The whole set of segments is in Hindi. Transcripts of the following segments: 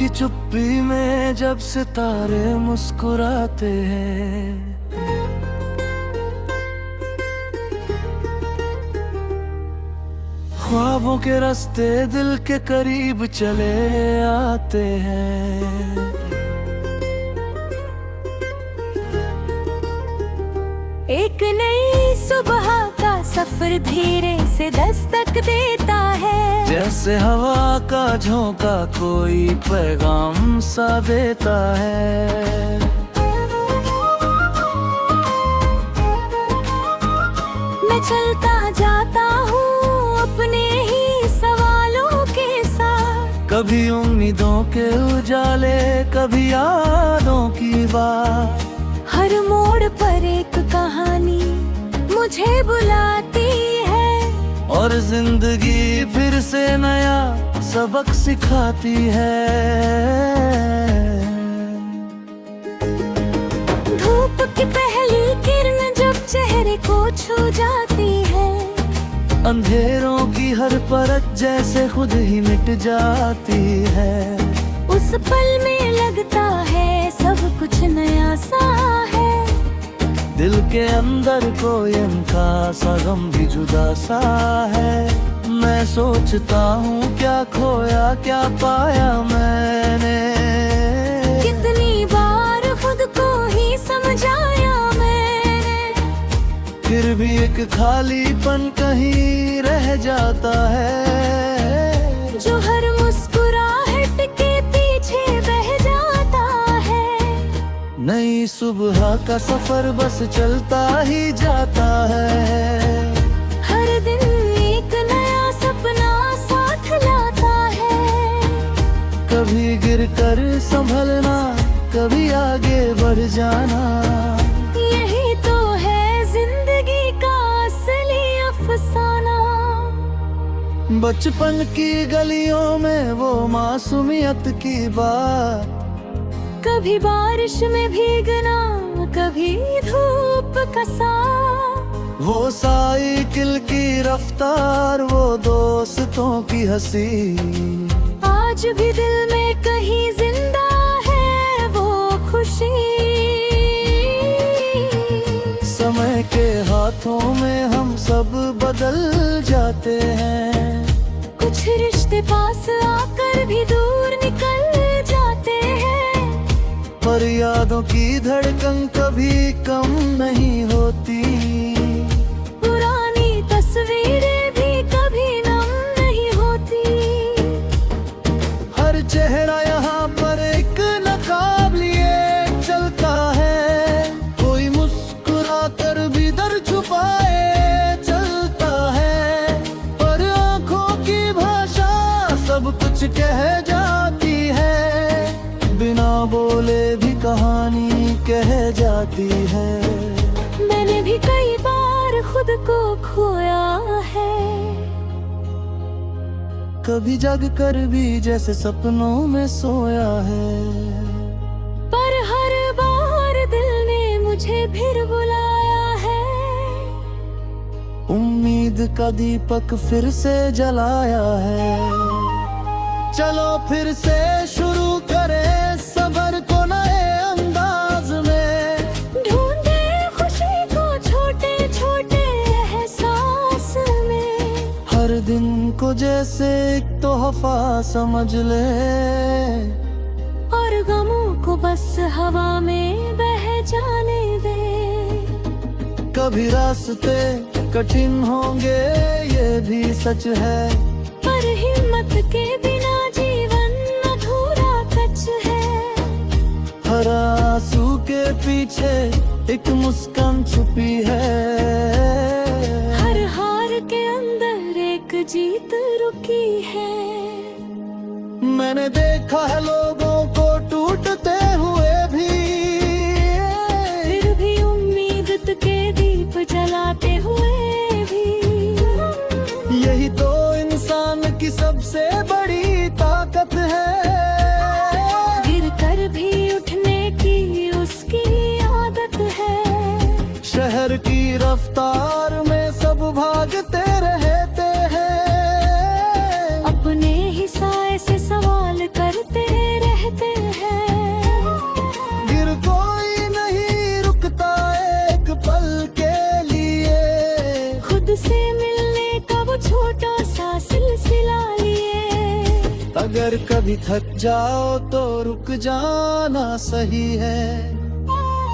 चुप्पी में जब सितारे मुस्कुराते हैं, ख्वाबों के रास्ते दिल के करीब चले आते हैं। एक नई सुबह का सफर धीरे से दस्तक देता है, जैसे हवा का झोंका कोई पैगाम सा देता है। मैं चलता जाता हूँ अपने ही सवालों के साथ, कभी उम्मीदों के उजाले, कभी यादों की बात। हर मोड़ पर एक कहानी मुझे बुलाती है, और जिंदगी फिर से नया सबक सिखाती है। धूप की पहली किरण जब चेहरे को छू जाती है, अंधेरों की हर परत जैसे खुद ही मिट जाती है। उस पल में लगता है सब कुछ नया सा है, दिल के अंदर कोई इनका सा गम भी जुदा सा है। मैं सोचता हूँ क्या खोया क्या पाया मैंने, कितनी बार खुद को ही समझाया मैंने, फिर भी एक खालीपन कहीं रह जाता है, जो हर मुस्कुराहट के पीछे बह जाता है। नई सुबह का सफर बस चलता ही जाता है, हर दिन एक नया सपना साथ लाता है, कभी गिरकर संभलना, कभी आगे बढ़ जाना। यही तो है जिंदगी का असली अफसाना। बचपन की गलियों में वो मासूमियत की बात, कभी बारिश में भीगना, कभी धूप का साथ, वो साइकिल की रफ्तार, वो दोस्तों की हंसी। आज भी दिल में कहीं जिंदा है वो खुशी। समय के हाथों में हम सब बदल जाते हैं, कुछ रिश्ते पास आकर भी दूर निकल जाते हैं, पर यादों की धड़कन कभी कम नहीं होती। पुरानी तस्वीरें भी कभी नम नहीं होती। हर चेहरा यहाँ पर एक नकाब लिए चलता है, कोई मुस्कुरा कर भी दर्द छुपाए चलता है, पर आंखों की भाषा सब कुछ कह जाती है, बिना बोले भी कहानी कह जाती है। मैंने भी कई बार खुद को खोया है, कभी जग कर भी जैसे सपनों में सोया है, पर हर बार दिल ने मुझे फिर बुलाया है। उम्मीद का दीपक फिर से जलाया है, चलो फिर से शुरू करें सबर को नए अंदाज में, ढूंढे खुशी को छोटे छोटे एहसास में, हर दिन को जैसे एक तोहफा समझ ले, और गमों को बस हवा में बह जाने दे। कभी रास्ते कठिन होंगे ये भी सच है, पर हिम्मत के बिना जीवन अधूरा कच है। हर आंसू के पीछे एक मुस्कान छुपी है, हर हार के अंदर एक जीत रुकी है। मैंने देखा है लोगों को टूटते हुए भी, फिर भी उम्मीद के दीप जलाते हुए भी। यही तो इंसान की सबसे बड़ी ताकत है, गिर कर भी उठने की उसकी आदत है। शहर की रफ्तार में सब भागते रहते हैं, अपने ही साए से सवाल करते रहते अगर कभी थक जाओ तो रुक जाना सही है।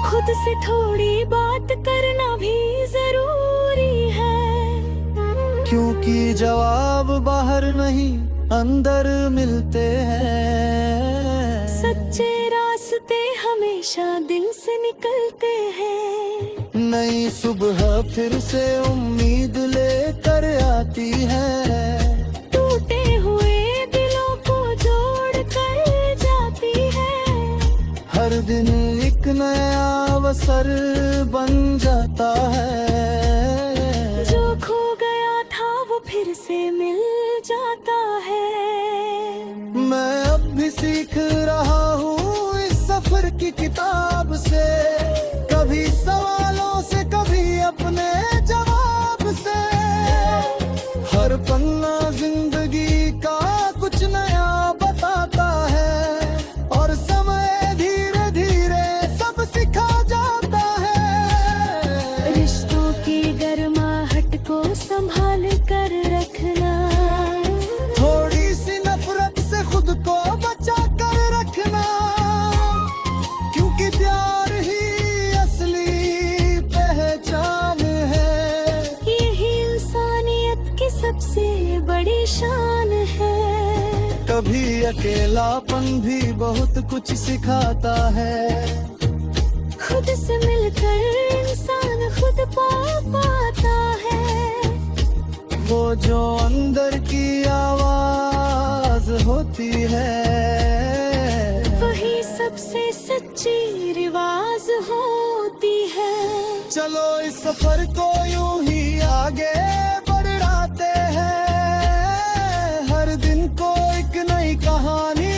खुद से थोड़ी बात करना भी जरूरी है, क्योंकि जवाब बाहर नहीं अंदर मिलते हैं। सच्चे रास्ते हमेशा दिल से निकलते हैं। नई सुबह फिर से उम्मीद लेकर आती है। टूटे हुए दिलों को जोड़ कर जाती है। हर दिन एक नया अवसर बन जाता है। जो खो गया था वो फिर से मिल जाता है। मैं अब भी सीख रहा हूँ इस सफर की किताब से, कभी सवालों से कभी अपने जवाब से। हर पन्ना जिंदगी का कुछ नया बताता है, और समय धीरे धीरे सब सिखा जाता है। रिश्तों की गर्माहट को संभाल कर रखना, थोड़ी सी नफरत से खुद को बचा कर रखना, क्योंकि प्यार ही असली पहचान है। यही इंसानियत की सबसे बड़ी शान है। कभी अकेलापन भी बहुत कुछ सिखाता है। खुद से मिलकर इंसान खुद पा पाता है। वो जो अंदर की आवाज होती है, वही सबसे सच्ची रिवाज होती है। चलो इस सफर को यूं ही आगे बढ़ाते हैं। हर दिन को एक नई कहानी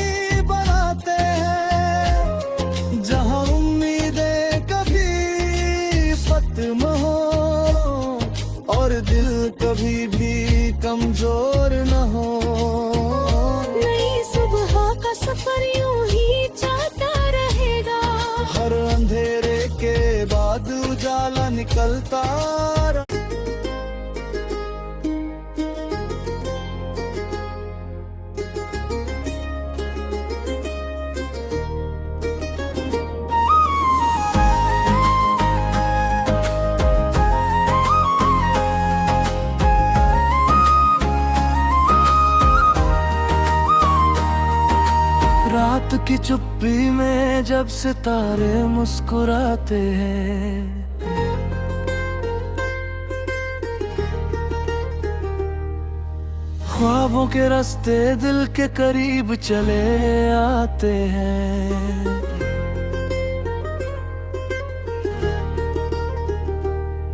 बनाते हैं, जहां उम्मीदें कभी खत्म हो और दिल कभी भी कमजोर न हो। नई सुबह का सफर यूं ही जाता रहेगा। हर अंधेरे के बाद उजाला निकलता रात की चुप्पी में जब सितारे मुस्कुराते हैं, ख्वाबों के रास्ते दिल के करीब चले आते हैं।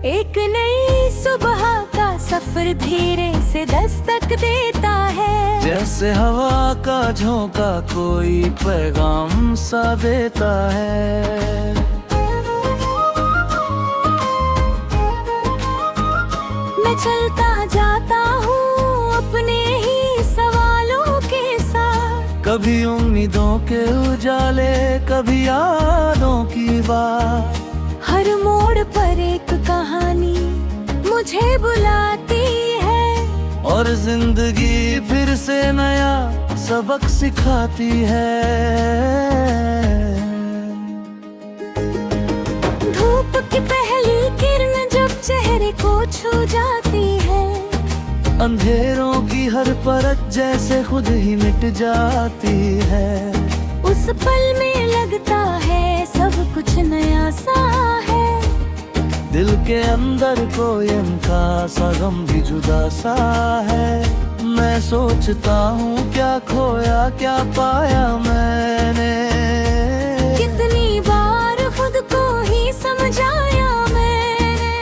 एक नई सुबह का सफर धीरे से दस्तक देता है। जैसे हवा का झोंका कोई पैगाम सा देता है। मैं चलता जाता हूँ अपने ही सवालों के साथ। कभी उम्मीदों के उजाले, कभी यादों की बात। हर मोड़ पर एक कहानी मुझे बुलाती है, और जिंदगी फिर से नया सबक सिखाती है। धूप की पहली किरण जब चेहरे को छू जाती है, अंधेरों की हर परत जैसे खुद ही मिट जाती है। उस पल में लगता है सब कुछ नया सा है। दिल के अंदर कोई इनका सा गम भी जुदा सा है। मैं सोचता हूँ क्या खोया क्या पाया मैंने, कितनी बार खुद को ही समझाया मैंने।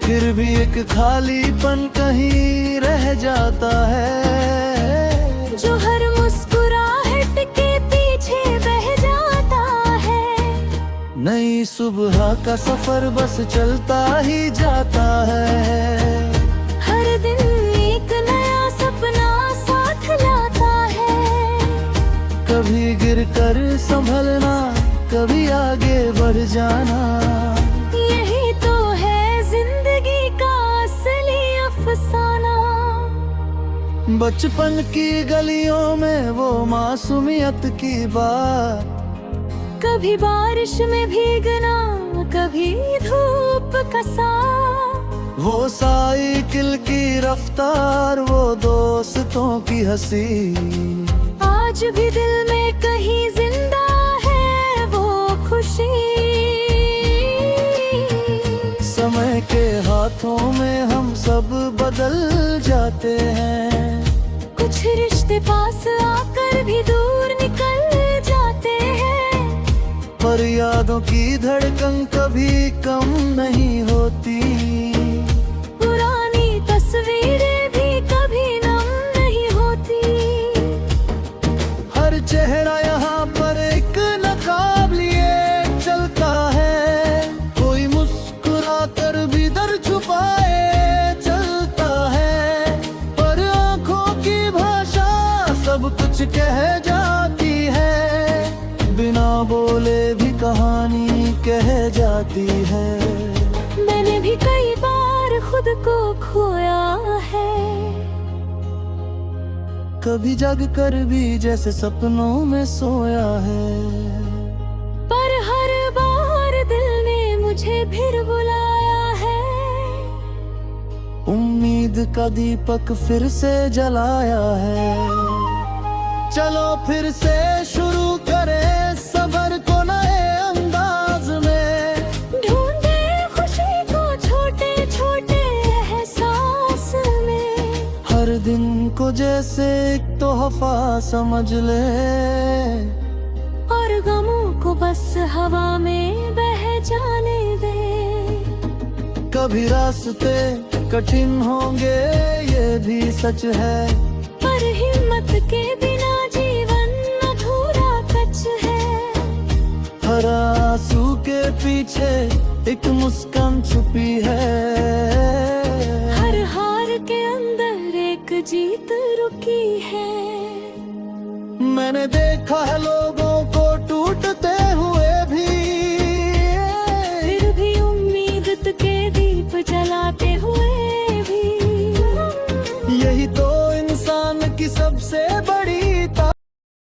फिर भी एक खालीपन कहीं रह जाता है, जो हर मुस्कुराहट के पीछे बह जाता है। नई सुबह का सफर बस चलता ही जाता है। हर दिन एक नया सपना साथ लाता है। कभी गिर कर संभलना, कभी आगे बढ़ जाना। यही तो है जिंदगी का असली अफसाना। बचपन की गलियों में वो मासूमियत की बात, कभी बारिश में भीगना, कभी धूप का साथ। वो साइकिल की रफ्तार, वो दोस्तों की हंसी, आज भी दिल में कहीं जिंदा है वो खुशी। समय के हाथों में हम सब बदल जाते हैं, कुछ रिश्ते पास आकर भी दूर निकल जाते हैं। पर यादों की धड़कन कभी कम नहीं होती, पुरानी तस्वीरें भी कभी नम नहीं होती। हर चेहरा यहाँ पर एक नकाब लिए चलता है, कोई मुस्कुरा कर भी दर्द छुपाए चलता है। पर आंखों की भाषा सब कुछ कह जाती है, बिना बोले भी कहानी कह जाती है। मैंने भी कई बार खुद को खोया है, कभी जग कर भी जैसे सपनों में सोया है। पर हर बार दिल ने मुझे फिर बुलाया है। उम्मीद का दीपक फिर से जलाया है, चलो फिर से शुरू करें सबर को नए अंदाज में। ढूंढे खुशी को छोटे छोटे एहसास में, हर दिन को जैसे एक तोहफा समझ ले, और गमों को बस हवा में बह जाने दे। कभी रास्ते कठिन होंगे ये भी सच है, पर हिम्मत के बिना जीवन अधूरा कच है। हर आंसू के पीछे एक मुस्कान छुपी है, हर हार के अंदर एक जीत रुकी है। मैंने देखा है लोगों को टूटते हुए भी, फिर भी उम्मीद के दीप जलाते हुए भी। यही तो इंसान की सबसे बड़ी